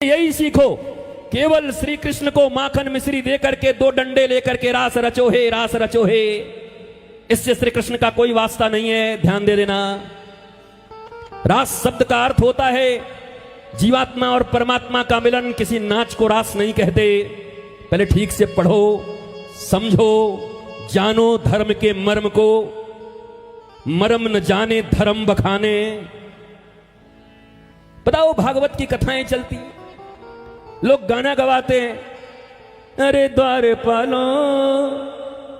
यही सीखो, केवल श्री कृष्ण को माखन मिश्री दे करके दो डंडे लेकर के रास रचो हे, रास रचो हे, इससे श्री कृष्ण का कोई वास्ता नहीं है। ध्यान दे देना। रास शब्द का अर्थ होता है जीवात्मा और परमात्मा का मिलन। किसी नाच को रास नहीं कहते। पहले ठीक से पढ़ो, समझो, जानो धर्म के मर्म को। मर्म न जाने धर्म बखाने। बताओ, भागवत की कथाएं चलती, लोग गाना गवाते हैं, अरे द्वारपालो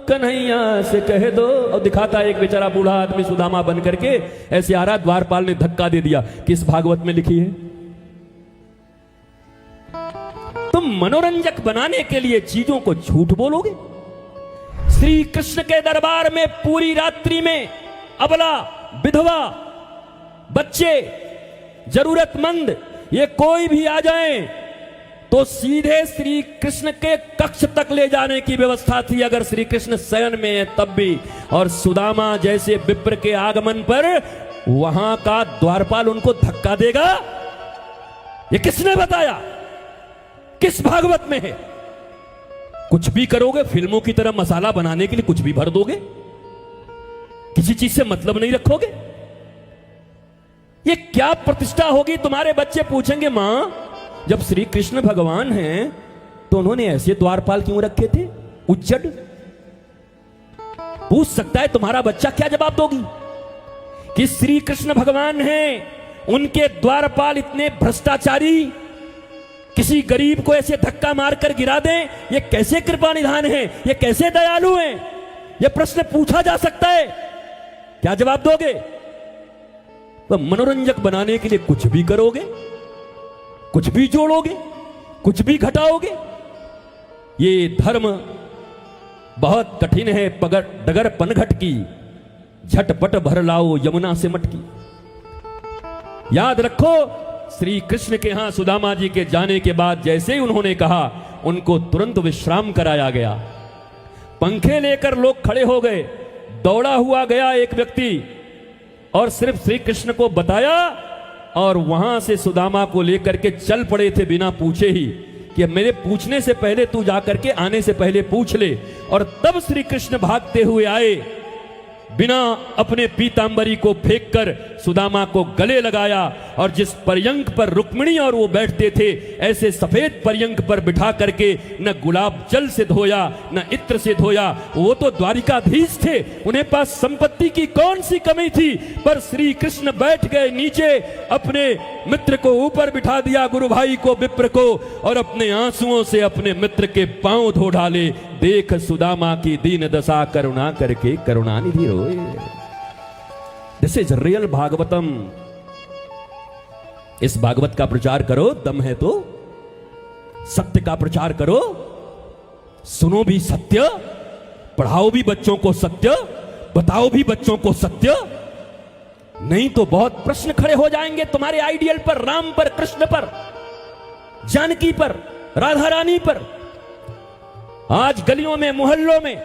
कन्हैया से कह दो, और दिखाता एक बेचारा बूढ़ा आदमी सुदामा बन करके ऐसे आ रहा, द्वारपाल ने धक्का दे दिया। किस भागवत में लिखी है? तुम मनोरंजक बनाने के लिए चीजों को झूठ बोलोगे। श्री कृष्ण के दरबार में पूरी रात्रि में अबला, विधवा, बच्चे, जरूरतमंद, ये कोई भी आ जाएं तो सीधे श्री कृष्ण के कक्ष तक ले जाने की व्यवस्था थी, अगर श्री कृष्ण शयन में है तब भी। और सुदामा जैसे विप्र के आगमन पर वहां का द्वारपाल उनको धक्का देगा, ये किसने बताया? किस भागवत में है? कुछ भी करोगे, फिल्मों की तरह मसाला बनाने के लिए कुछ भी भर दोगे, किसी चीज से मतलब नहीं रखोगे। ये क्या प्रतिष्ठा होगी? तुम्हारे बच्चे पूछेंगे, मां जब श्री कृष्ण भगवान हैं तो उन्होंने ऐसे द्वारपाल क्यों रखे थे उज्जड? पूछ सकता है तुम्हारा बच्चा, क्या जवाब दोगी? कि श्री कृष्ण भगवान हैं, उनके द्वारपाल इतने भ्रष्टाचारी, किसी गरीब को ऐसे धक्का मारकर गिरा दें, ये कैसे कृपा निधान है? ये कैसे दयालु हैं? ये प्रश्न पूछा जा सकता है। क्या जवाब दोगे? तो मनोरंजक बनाने के लिए कुछ भी करोगे, कुछ भी जोड़ोगे, कुछ भी घटाओगे। ये धर्म बहुत कठिन है, पगर डगर पनघट की, झटपट भर लाओ यमुना से मटकी। याद रखो, श्री कृष्ण के यहां सुदामा जी के जाने के बाद जैसे ही उन्होंने कहा, उनको तुरंत विश्राम कराया गया। पंखे लेकर लोग खड़े हो गए। दौड़ा हुआ गया एक व्यक्ति और सिर्फ श्री कृष्ण को बताया, और वहां से सुदामा को लेकर के चल पड़े थे बिना पूछे ही, कि मेरे पूछने से पहले तू जाकर के आने से पहले पूछ ले। और तब श्री कृष्ण भागते हुए आए, बिना अपने पीतांबरी को फेंककर सुदामा को गले लगाया, और जिस पर्यंक पर रुक्मिणी और वो बैठते थे, ऐसे सफेद पर्यंक पर बिठा करके न गुलाब जल से धोया, न इत्र से धोया। वो तो द्वारिकाधीश थे, उन्हें पास संपत्ति की कौन सी कमी थी? पर श्री कृष्ण बैठ गए नीचे, अपने मित्र को ऊपर बिठा दिया, गुरु भाई को, विप्र को, और अपने आंसुओं से अपने मित्र के पांव धो डाले। देख सुदामा की दीन दशा, करुणा करके करुणानिधि रोए। This is real Bhagavatam. इस भागवत का प्रचार करो, दम है तो सत्य का प्रचार करो। सुनो भी सत्य, पढ़ाओ भी बच्चों को सत्य, बताओ भी बच्चों को सत्य। नहीं तो बहुत प्रश्न खड़े हो जाएंगे तुम्हारे आइडियल पर, राम पर, कृष्ण पर, जानकी पर, राधा रानी पर। आज गलियों में, मोहल्लों में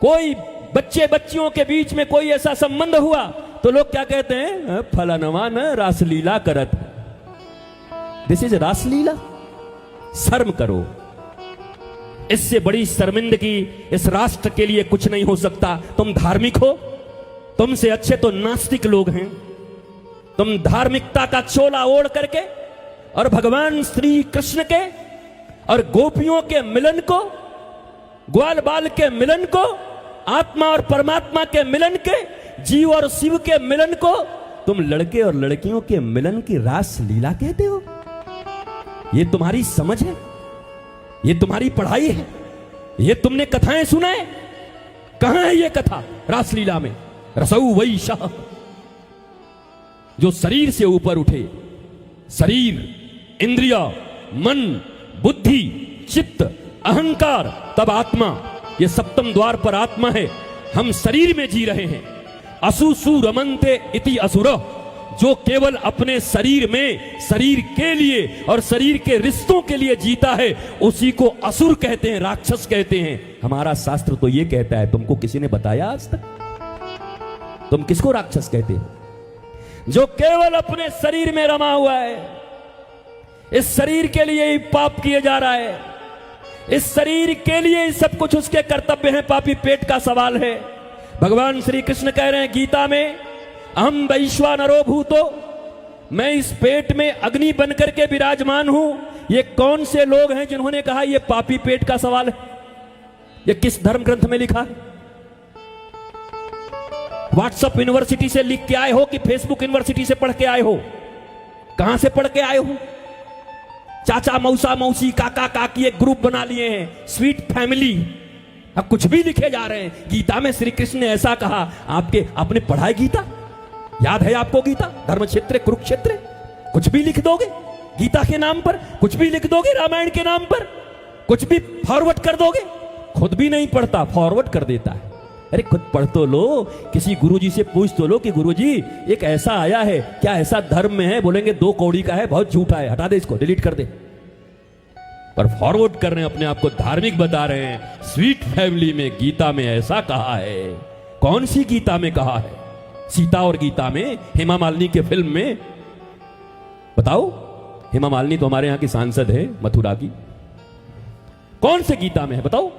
कोई बच्चे बच्चियों के बीच में कोई ऐसा संबंध हुआ तो लोग क्या कहते हैं? फलानवा न रासलीला करत। दिस इज रासलीला। शर्म करो। इससे बड़ी शर्मिंदगी इस राष्ट्र के लिए कुछ नहीं हो सकता। तुम धार्मिक हो, तुमसे अच्छे तो नास्तिक लोग हैं। तुम धार्मिकता का चोला ओढ़ करके और भगवान श्री कृष्ण के और गोपियों के मिलन को, ग्वाल बाल के मिलन को, आत्मा और परमात्मा के मिलन के, जीव और शिव के मिलन को तुम लड़के और लड़कियों के मिलन की रास लीला कहते हो? ये तुम्हारी समझ है? ये तुम्हारी पढ़ाई है? ये तुमने कथाएं सुनाए? कहां है ये कथा रासलीला में? रसौ वैशाह, जो शरीर से ऊपर उठे, शरीर, इंद्रिय, मन, बुद्धि, चित्त, अहंकार, तब आत्मा। ये सप्तम द्वार पर आत्मा है। हम शरीर में जी रहे हैं। असुसु रमन्ते इति असुर, जो केवल अपने शरीर में, शरीर के लिए और शरीर के रिश्तों के लिए जीता है, उसी को असुर कहते हैं, राक्षस कहते हैं। हमारा शास्त्र तो ये कहता है। तुमको किसी ने बताया आज तक? तुम किसको राक्षस कहते हो? जो केवल अपने शरीर में रमा हुआ है। इस शरीर के लिए ही पाप किए जा रहा है, इस शरीर के लिए ही सब कुछ उसके कर्तव्य हैं। पापी पेट का सवाल है। भगवान श्री कृष्ण कह रहे हैं गीता में, अहम वैश्वानरो भूतो, मैं इस पेट में अग्नि बनकर के विराजमान हूं। ये कौन से लोग हैं जिन्होंने कहा ये पापी पेट का सवाल है? ये किस धर्म ग्रंथ में लिखा है? व्हाट्सएप यूनिवर्सिटी से लिख के आए हो कि फेसबुक यूनिवर्सिटी से पढ़ के आए हो? कहां से पढ़ के आए हो? चाचा मौसा मौसी काका काकी एक ग्रुप बना लिए हैं, स्वीट फैमिली। अब कुछ भी लिखे जा रहे हैं। गीता में श्री कृष्ण ने ऐसा कहा, आपने पढ़ा है गीता? याद है आपको गीता? धर्म क्षेत्र कुरुक्षेत्र, कुछ भी लिख दोगे गीता के नाम पर, कुछ भी लिख दोगे रामायण के नाम पर, कुछ भी फॉरवर्ड कर दोगे। खुद भी नहीं पढ़ता, फॉरवर्ड कर देता है। अरे खुद पढ़ तो लो, किसी गुरुजी से पूछ तो लो कि गुरुजी एक ऐसा आया है, क्या ऐसा धर्म में है? बोलेंगे 2 कौड़ी का है, बहुत झूठा है, हटा दे इसको, डिलीट कर दे। पर फॉरवर्ड कर रहे हैं, अपने आप को धार्मिक बता रहे हैं। स्वीट फैमिली में गीता में ऐसा कहा है। कौन सी गीता में कहा है? सीता और गीता में, हेमा मालिनी के फिल्म में? बताओ, हेमा मालिनी तो हमारे यहां की सांसद है मथुरा की। कौन से गीता में है बताओ?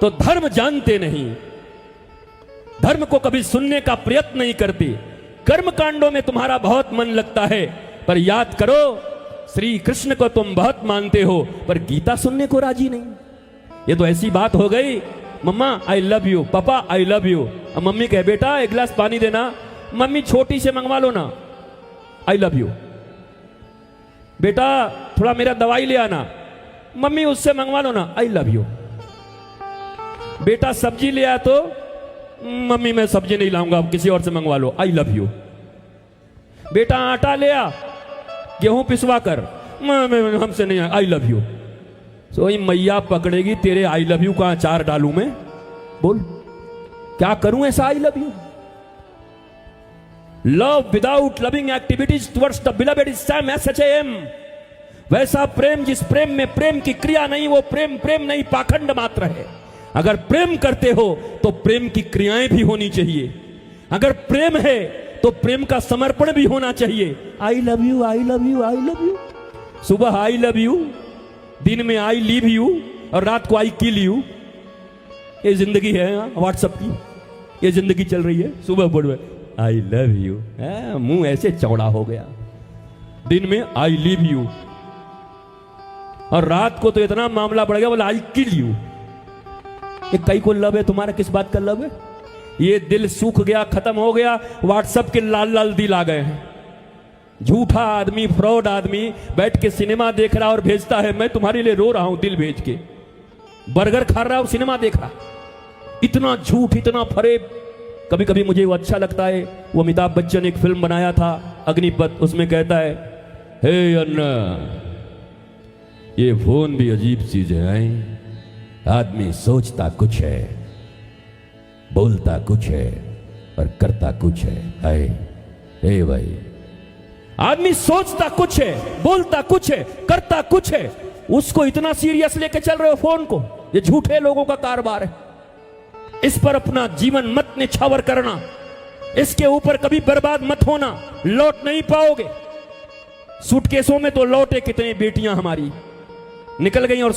तो धर्म जानते नहीं, धर्म को कभी सुनने का प्रयत्न नहीं करते। कर्म कांडों में तुम्हारा बहुत मन लगता है, पर याद करो श्री कृष्ण को तुम बहुत मानते हो, पर गीता सुनने को राजी नहीं। ये तो ऐसी बात हो गई, मम्मा आई लव यू, पापा आई लव यू। अब मम्मी कहे बेटा 1 गिलास पानी देना, मम्मी छोटी से मंगवा लो ना, आई लव यू। बेटा थोड़ा मेरा दवाई ले आना, मम्मी उससे मंगवा लो ना, आई लव यू। बेटा सब्जी ले आया तो मम्मी मैं सब्जी नहीं लाऊंगा, अब किसी और से मंगवा लो, आई लव यू। बेटा आटा ले आ, गेहूं पिसवा कर, हमसे नहीं, आई लव यू। सो मैया पकड़ेगी तेरे आई लव यू का अचार डालूं मैं? बोल क्या करूं ऐसा I love you? Love without loving activities towards the beloved is same SHAM। वैसा प्रेम जिस प्रेम में प्रेम की क्रिया नहीं, वो प्रेम प्रेम नहीं, पाखंड मात्र है। अगर प्रेम करते हो तो प्रेम की क्रियाएं भी होनी चाहिए। अगर प्रेम है तो प्रेम का समर्पण भी होना चाहिए। I love you, I love you, I love you. सुबह आई लव यू, दिन में आई लीव यू, और रात को आई किल यू। ये जिंदगी है व्हाट्सएप की, ये जिंदगी चल रही है। सुबह बोल आई लव यू, मुंह ऐसे चौड़ा हो गया। दिन में आई लीव यू, और रात को तो इतना मामला बढ़ गया, बोला आई किल यू। ये कई को लव है तुम्हारा, किस बात का लव है? ये दिल सूख गया, खत्म हो गया। व्हाट्सएप के लाल लाल दिल आ गए हैं। झूठा आदमी, फ्रॉड आदमी बैठ के सिनेमा देख रहा और भेजता है मैं तुम्हारे लिए रो रहा हूं दिल भेज के। बर्गर खा रहा और सिनेमा देख रहा। इतना झूठ, इतना फरेब। कभी कभी मुझे वो अच्छा लगता है, वो अमिताभ बच्चन एक फिल्म बनाया था अग्निपथ, उसमें कहता है हे अन्ना ये फोन भी अजीब चीज है, आदमी सोचता कुछ है, बोलता कुछ है और करता कुछ है। हाय हे भाई, आदमी सोचता कुछ है, बोलता कुछ है, करता कुछ है, उसको इतना सीरियस लेके चल रहे हो फोन को? ये झूठे लोगों का कारोबार है। इस पर अपना जीवन मत निछावर करना, इसके ऊपर कभी बर्बाद मत होना, लौट नहीं पाओगे। सूटकेसों में तो लौटे कितनी बेटियां हमारी निकल गई और